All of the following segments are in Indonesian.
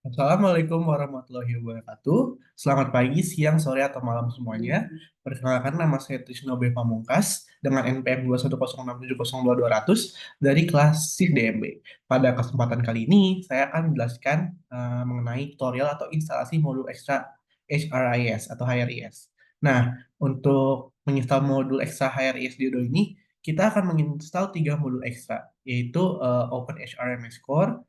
Assalamualaikum warahmatullahi wabarakatuh. Selamat pagi, siang, sore, atau malam semuanya. Perkenalkan, nama saya Trisno B. Pamungkas dengan NPM 210670200 dari kelas SIF DMB. Pada kesempatan kali ini, saya akan menjelaskan mengenai tutorial atau instalasi modul ekstra HRIS atau HRIS. Nah, untuk menginstal modul ekstra HRIS di Odo ini, kita akan menginstal tiga modul ekstra, yaitu Open HRMS Core,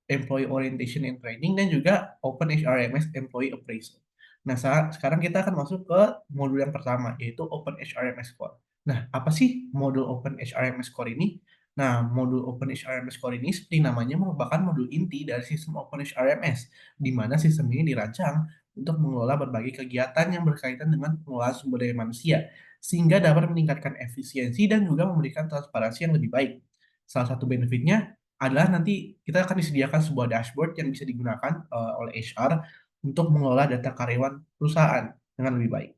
Employee Orientation and Training, dan juga Open HRMS Employee Appraisal. Nah, sekarang kita akan masuk ke modul yang pertama, yaitu Open HRMS Core. Nah, apa sih modul Open HRMS Core ini? Nah, modul Open HRMS Core ini seperti namanya merupakan modul inti dari sistem Open HRMS, di mana sistem ini dirancang untuk mengelola berbagai kegiatan yang berkaitan dengan pengelolaan sumber daya manusia, sehingga dapat meningkatkan efisiensi dan juga memberikan transparansi yang lebih baik. Salah satu benefitnya adalah nanti kita akan disediakan sebuah dashboard yang bisa digunakan oleh HR untuk mengelola data karyawan perusahaan dengan lebih baik.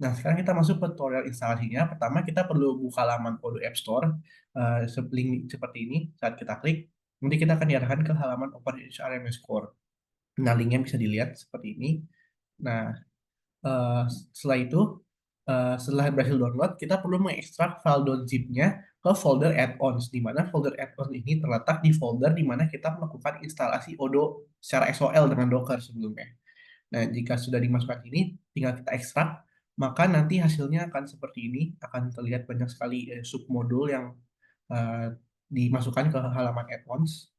Nah, sekarang kita masuk ke tutorial instalasinya. Pertama, kita perlu buka laman Odoo App Store link seperti ini. Saat kita klik, nanti kita akan diarahkan ke halaman Open HRMS Core. Nah, linknya bisa dilihat seperti ini. Nah, Eh, setelah itu, setelah berhasil download, kita perlu mengekstrak file .zip-nya ke folder add-ons, di mana folder add-ons ini terletak di folder di mana kita melakukan instalasi Odoo secara SOL dengan Docker sebelumnya. Nah, jika sudah dimasukkan ini, tinggal kita ekstrak, maka nanti hasilnya akan seperti ini, akan terlihat banyak sekali submodul yang eh, dimasukkan ke halaman add-ons.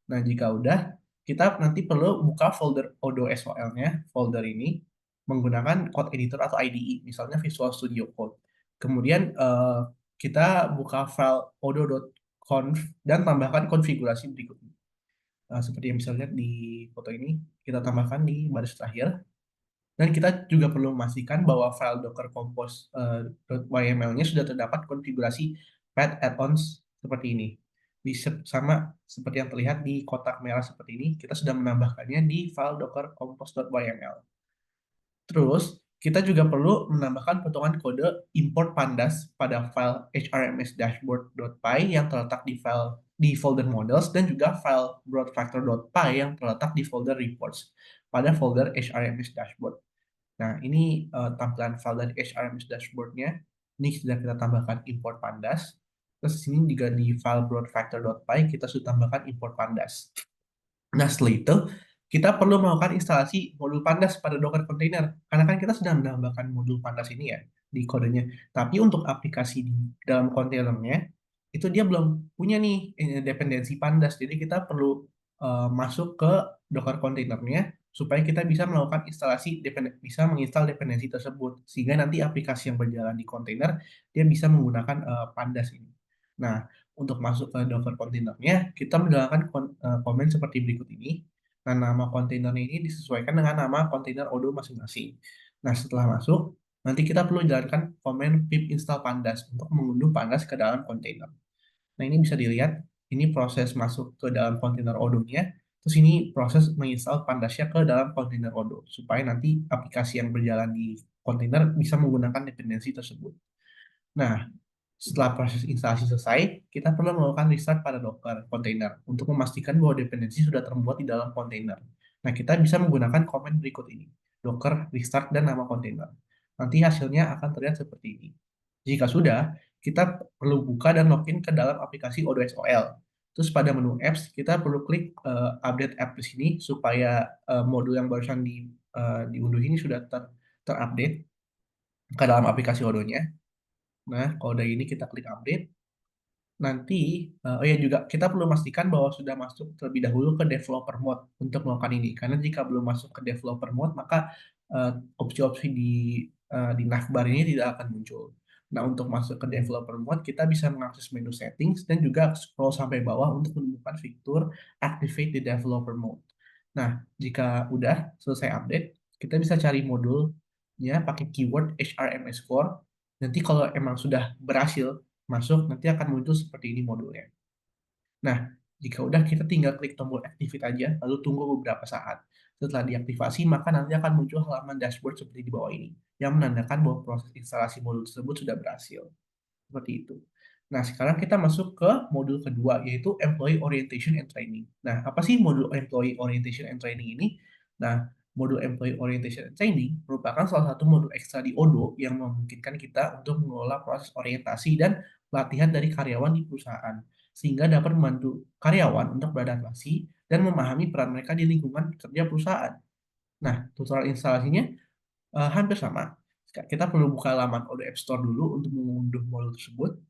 Nah, jika udah, kita nanti perlu buka folder Odoo SOL-nya, folder ini, menggunakan code editor atau IDE, misalnya Visual Studio Code. Kemudian kita buka file odoo.conf dan tambahkan konfigurasi berikutnya. Seperti yang bisa lihat di foto ini, kita tambahkan di baris terakhir. Dan kita juga perlu memastikan bahwa file Docker Compose .yml-nya sudah terdapat konfigurasi pet add-ons seperti ini. Sama seperti yang terlihat di kotak merah seperti ini, kita sudah menambahkannya di file Docker Compose.yml. Terus, kita juga perlu menambahkan potongan kode import pandas pada file hrms-dashboard.py yang terletak di folder models, dan juga file broadfactor.py yang terletak di folder reports pada folder hrms dashboard. Nah, ini tampilan file dari HRMS dashboard-nya. Ini sudah kita tambahkan import pandas. Terus sini juga di file broadfactor.py kita sudah tambahkan import pandas. Nah, setelah itu kita perlu melakukan instalasi modul pandas pada Docker container. Karena kan kita sudah menambahkan modul pandas ini ya di kodenya. Tapi untuk aplikasi di dalam kontainernya itu dia belum punya nih dependensi pandas. Jadi kita perlu masuk ke Docker containernya supaya kita bisa melakukan instalasi bisa menginstal dependensi tersebut sehingga nanti aplikasi yang berjalan di kontainer dia bisa menggunakan pandas ini. Nah, untuk masuk ke Docker containernya, kita menjalankan komen seperti berikut ini. Nah, nama kontainer ini disesuaikan dengan nama kontainer Odoo masing-masing. Nah, setelah masuk, nanti kita perlu jalankan komen pip install pandas untuk mengunduh pandas ke dalam kontainer. Nah, ini bisa dilihat, ini proses masuk ke dalam kontainer Odoo-nya, terus ini proses menginstal pandasnya ke dalam kontainer Odoo, supaya nanti aplikasi yang berjalan di kontainer bisa menggunakan dependensi tersebut. Nah, setelah proses instalasi selesai, kita perlu melakukan restart pada Docker container untuk memastikan bahwa dependensi sudah terbuat di dalam kontainer. Nah, kita bisa menggunakan komen berikut ini, Docker, restart, dan nama kontainer. Nanti hasilnya akan terlihat seperti ini. Jika sudah, kita perlu buka dan login ke dalam aplikasi Odoo SOL. Terus pada menu apps, kita perlu klik update app di sini supaya modul yang barusan diunduh ini sudah terupdate ke dalam aplikasi Odoo-nya. Nah, kalau dari ini kita klik update, nanti, oh ya juga kita perlu memastikan bahwa sudah masuk terlebih dahulu ke developer mode untuk melakukan ini. Karena jika belum masuk ke developer mode, maka eh, opsi-opsi di navbar ini tidak akan muncul. Nah, untuk masuk ke developer mode, kita bisa mengakses menu settings dan juga scroll sampai bawah untuk menemukan fitur activate the developer mode. Nah, jika udah selesai update, kita bisa cari modulnya pakai keyword HRMS Core. Nanti kalau emang sudah berhasil masuk, nanti akan muncul seperti ini modulnya. Nah, jika udah kita tinggal klik tombol activate aja, lalu tunggu beberapa saat. Setelah diaktifasi, maka nanti akan muncul halaman dashboard seperti di bawah ini, yang menandakan bahwa proses instalasi modul tersebut sudah berhasil. Seperti itu. Nah, sekarang kita masuk ke modul kedua, yaitu Employee Orientation and Training. Nah, apa sih modul Employee Orientation and Training ini? Nah, modul Employee Orientation and Training merupakan salah satu modul ekstra di ODO yang memungkinkan kita untuk mengelola proses orientasi dan pelatihan dari karyawan di perusahaan, sehingga dapat membantu karyawan untuk beradaptasi dan memahami peran mereka di lingkungan kerja perusahaan. Nah, tutorial instalasinya hampir sama. Kita perlu buka laman ODO App Store dulu untuk mengunduh modul tersebut.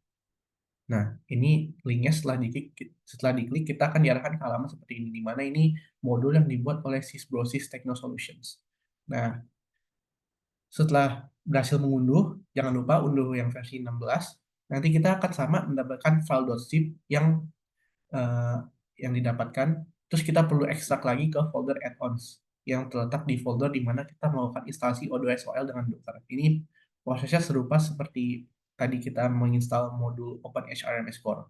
Nah, ini linknya setelah diklik kita akan diarahkan ke halaman seperti ini, di mana ini modul yang dibuat oleh Sysbrosis Techno Solutions. Nah, setelah berhasil mengunduh, jangan lupa unduh yang versi 16. Nanti kita akan sama mendapatkan file.zip eh, yang didapatkan. Terus kita perlu ekstrak lagi ke folder add-ons yang terletak di folder di mana kita melakukan instalasi O2SOL dengan Docker. Ini prosesnya serupa seperti tadi kita menginstal modul OpenHRMS Core.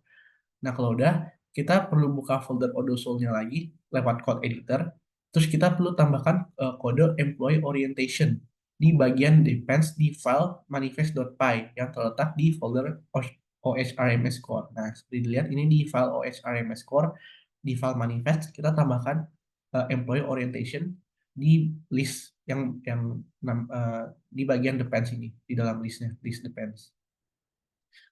Nah, kalau udah, kita perlu buka folder Odosol-nya lagi lewat code editor. Terus kita perlu tambahkan kode employee orientation di bagian depends di file manifest.py yang terletak di folder OHRMS core. Nah, seperti dilihat ini di file OHRMS core, di file manifest kita tambahkan employee orientation di list di bagian depends ini, di dalam listnya, list depends.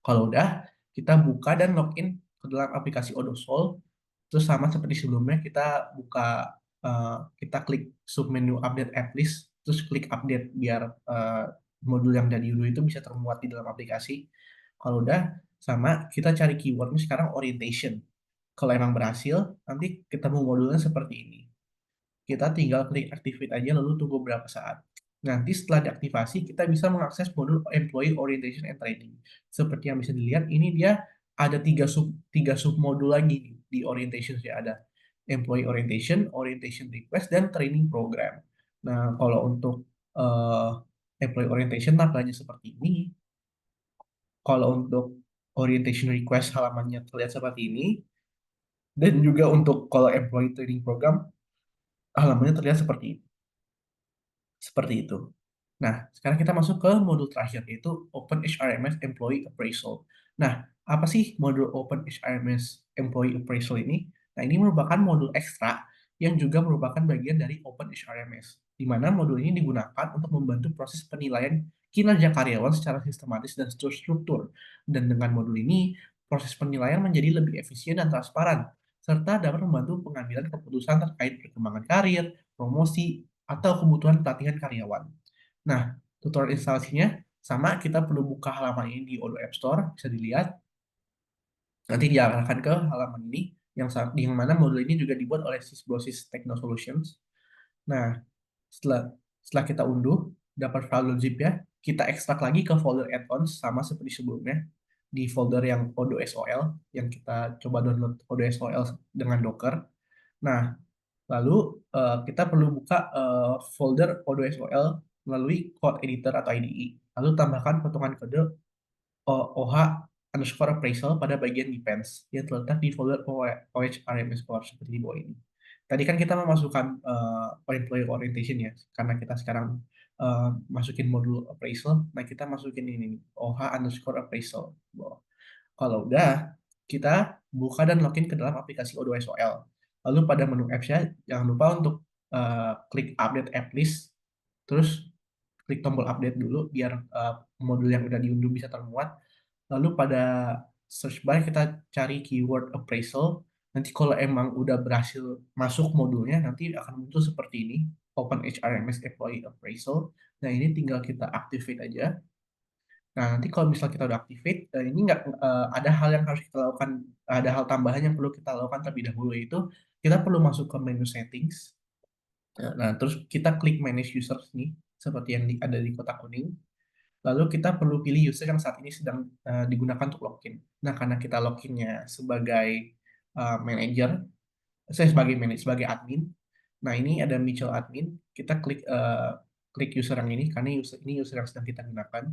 Kalau udah, kita buka dan login ke dalam aplikasi Odosol. Terus sama seperti sebelumnya, kita klik submenu update app list, terus klik update biar modul yang dari dulu itu bisa termuat di dalam aplikasi. Kalau udah, sama kita cari keywordnya sekarang orientation. Kalau emang berhasil, nanti ketemu modulnya seperti ini. Kita tinggal klik activate aja lalu tunggu beberapa saat. Nanti setelah diaktifasi, kita bisa mengakses modul Employee Orientation and Training. Seperti yang bisa dilihat, ini dia ada tiga sub modul lagi di orientation. Ya, ada Employee Orientation, Orientation Request, dan Training Program. Nah, kalau untuk Employee Orientation tampilannya seperti ini. Kalau untuk Orientation Request halamannya terlihat seperti ini. Dan juga untuk kalau Employee Training Program halamannya terlihat seperti itu. Nah, sekarang kita masuk ke modul terakhir, yaitu Open HRMS Employee Appraisal. Nah, apa sih modul Open HRMS Employee Appraisal ini? Nah, ini merupakan modul ekstra yang juga merupakan bagian dari Open HRMS, di mana modul ini digunakan untuk membantu proses penilaian kinerja karyawan secara sistematis dan terstruktur. Dan dengan modul ini, proses penilaian menjadi lebih efisien dan transparan, serta dapat membantu pengambilan keputusan terkait perkembangan karir, promosi, atau kebutuhan pelatihan karyawan. Nah, tutorial instalasinya sama, kita perlu buka halaman ini di Odoo App Store, bisa dilihat. Nanti diarahkan ke halaman ini, yang mana modul ini juga dibuat oleh Sysbrosis Techno Solutions. Nah, setelah setelah kita unduh, dapat file zip ya, kita ekstrak lagi ke folder add-ons sama seperti sebelumnya, di folder yang Odoo SOL, yang kita coba download Odoo SOL dengan Docker. Nah, lalu kita perlu buka folder Odoo melalui code editor atau IDE. Lalu tambahkan potongan kode OH underscore appraisal pada bagian depends yang terletak di folder OH RMS core seperti di bawah ini. Tadi kan kita memasukkan employee orientation ya, karena kita sekarang masukin modul appraisal, nah kita masukin ini nih, OH underscore appraisal. Kalau udah, kita buka dan login ke dalam aplikasi O2SOL. Lalu pada menu apps-nya, jangan lupa untuk klik update app list, terus klik tombol update dulu biar modul yang udah diunduh bisa termuat. Lalu pada search bar kita cari keyword appraisal. Nanti kalau emang udah berhasil masuk modulnya, nanti akan muncul seperti ini, Open HRMS Employee Appraisal. Nah, ini tinggal kita activate aja. Nah, nanti kalau misalnya kita udah activate, ini nggak ada hal yang harus kita lakukan, ada hal tambahan yang perlu kita lakukan terlebih dahulu, yaitu kita perlu masuk ke menu settings. Nah, terus kita klik manage users nih, seperti yang ada di kotak kuning. Lalu kita perlu pilih user yang saat ini sedang digunakan untuk login. Nah, karena kita loginnya sebagai manager, saya sebagai admin. Nah, ini ada mutual admin. Kita klik user yang ini, karena ini user yang sedang kita gunakan.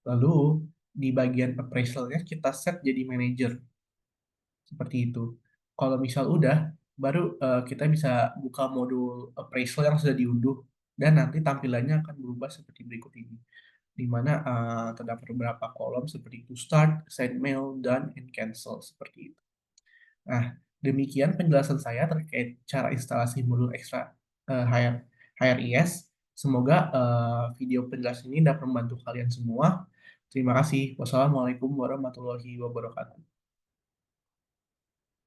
Lalu di bagian appraisalnya kita set jadi manager seperti itu. Kalau misal udah, baru kita bisa buka modul appraisal yang sudah diunduh dan nanti tampilannya akan berubah seperti berikut ini. di mana terdapat beberapa kolom seperti to start, send mail, done, and cancel seperti itu. Nah, demikian penjelasan saya terkait cara instalasi modul ekstra HRIS. Semoga video penjelasan ini dapat membantu kalian semua. Terima kasih. Wassalamualaikum warahmatullahi wabarakatuh.